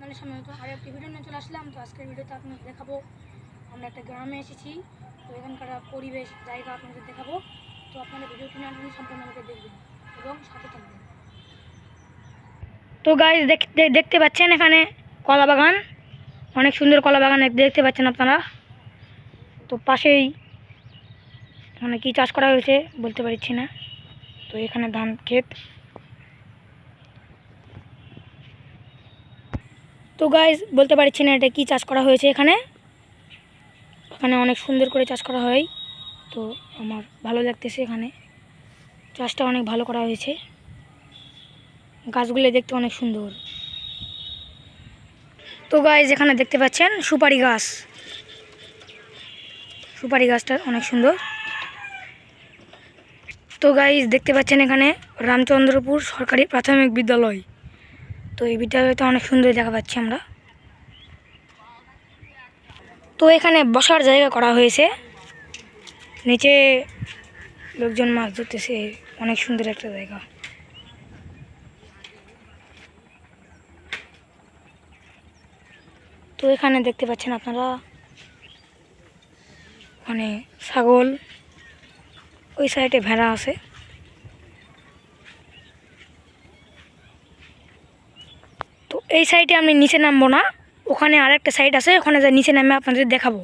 আপনাদের সামনে নতুন আরও একটি ভিডিও নিয়ে চলে আসলাম। তো আজকের ভিডিওতে আপনাদের দেখাবো আমরা একটা গ্রামে এসেছি। তো এখানকার পরিবেশ জায়গা আপনাদের দেখাবো। তো আপনাদের ভিডিওটি না সম্পূর্ণভাবে দেখবেন এবং সাথে থাকবেন। তো গাইস দেখতে পাচ্ছেন এখানে কলা বাগান, অনেক সুন্দর কলা বাগান দেখতে পাচ্ছেন আপনারা। তো পাশেই এখানে কী চাষ করা হয়েছে বলতে পারছি না। তো এখানে ধান ক্ষেত। তো গাইস বলতে পারছি না এটা কী চাষ করা হয়েছে। এখানে অনেক সুন্দর করে চাষ করা হয়। তো আমার ভালো লাগতেছে, এখানে চাষটা অনেক ভালো করা হয়েছে। গাছগুলো দেখতে অনেক সুন্দর। তো গাইস এখানে দেখতে পাচ্ছেন সুপারি গাছ, সুপারি গাছটা অনেক সুন্দর। তো গাইস দেখতে পাচ্ছেন এখানে রামচন্দ্রপুর সরকারি প্রাথমিক বিদ্যালয়। তো এই বিদ্যালয়টা অনেক সুন্দর দেখা পাচ্ছি আমরা। তো এখানে বসার জায়গা করা হয়েছে, নিচে লোকজন মাছ ধরতেছে, অনেক সুন্দর একটা জায়গা। তো এখানে দেখতে পাচ্ছেন আপনারা ছাগল, ওই সাইডে ভেড়া আছে। তো এই সাইডে আমি নিচে নামবো না, ওখানে আরেকটা সাইড আছে, ওখানে যা নিচে নামে আপনাদের দেখাবো।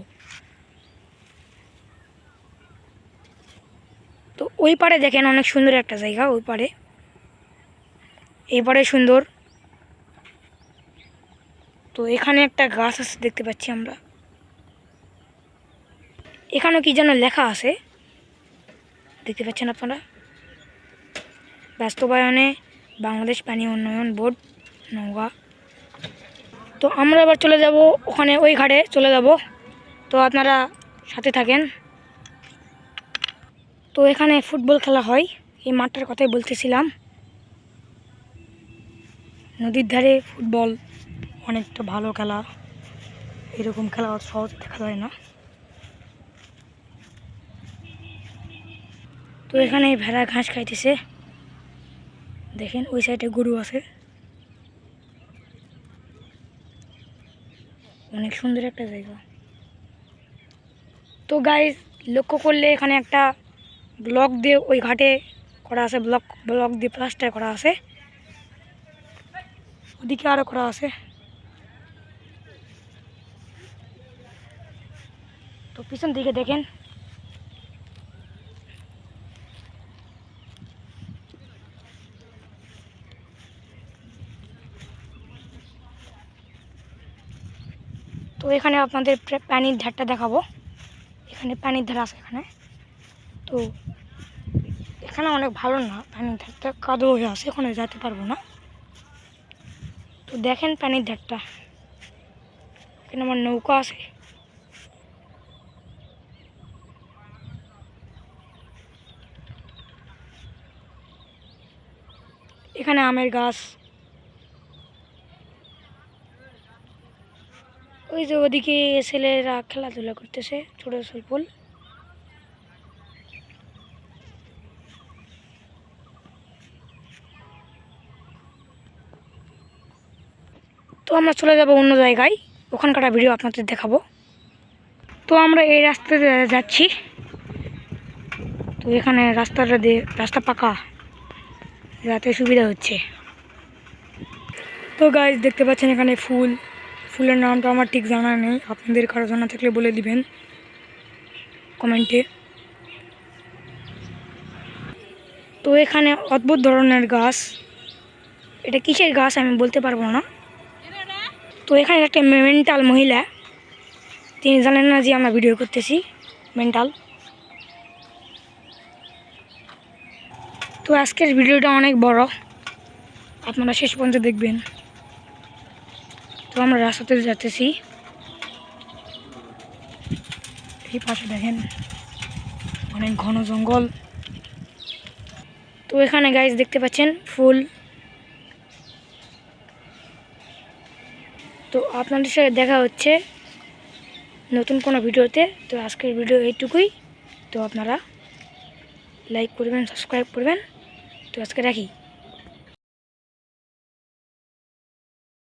তো ওই পারে দেখেন অনেক সুন্দর একটা জায়গা, ওই পারে এই পারে সুন্দর। তো এখানে একটা গাছ আছে দেখতে পাচ্ছি আমরা, এখানেও কি যেন লেখা আছে দেখতে পাচ্ছেন আপনারা, বাস্তবায়নে বাংলাদেশ পানি উন্নয়ন বোর্ড নওগাঁ। তো আমরা এবার চলে যাব ওখানে, ওই ঘাটে চলে যাব। তো আপনারা সাথে থাকেন। তো এখানে ফুটবল খেলা হয়, এই মাঠটার কথাই বলতেছিলাম। নদীর ধারে ফুটবল অনেকটা ভালো খেলা, এরকম খেলা সহজ দেখা যায় না। তো এখানে ভেড়া ঘাস খাইতেছে, দেখেন ওই সাইডে গরু আছে। অনেক সুন্দর একটা জায়গা। তো গাইস লক্ষ্য করলে এখানে একটা ব্লক দিয়ে ওই ঘাটে করা আছে, ব্লক দিয়ে প্লাস্টার করা আছে, ওদিকে আরও করা আছে। তো পিছন দিকে দেখেন তো এখানে আপনাদের পানির ধারটা দেখাবো। এখানে পানির ধার আছে এখানে। তো এখানে অনেক ভালো না, পানির ধারটা কাদো হয়ে আছে, ওখানে যেতে পারবো না। তো দেখেন পানির ধারটা, এখানে আমার নৌকা আছে। এখানে আমের গাছ, ওই যে ওদিকে ছেলেরা খেলাধুলা করতেছে, ছোট ফুল। তো আমরা চলে যাব অন্য জায়গায়, ওখানকার ভিডিও আপনাদের দেখাবো। তো আমরা এই রাস্তাতে যাচ্ছি। তো এখানে রাস্তা পাকা, যাতে সুবিধা হচ্ছে। তো গাইস দেখতে পাচ্ছেন এখানে ফুলের নামটা আমার ঠিক জানা নেই, আপনাদের কারো জানা থাকলে বলে দিবেন কমেন্টে। তো এখানে অদ্ভুত ধরনের গাছ, এটা কিসের গাছ আমি বলতে পারবো না। তো এখানে একটা মেন্টাল মহিলা, তিনি জানেন না যে আমরা ভিডিও করতেছি, মেন্টাল। তো আজকের ভিডিওটা অনেক বড়, আপনারা শেষ পর্যন্ত দেখবেন। তো আমরা রাস্তাতে যাচ্তেছি, এই পাশে দেখেন অনেক ঘন জঙ্গল। তো এখানে গাইস দেখতে পাচ্ছেন ফুল। তো আপনাদের সাথে দেখা হচ্ছে নতুন কোনো ভিডিওতে। তো আজকের ভিডিও এইটুকুই। তো আপনারা লাইক করবেন, সাবস্ক্রাইব করবেন। তো আজকে রাখি।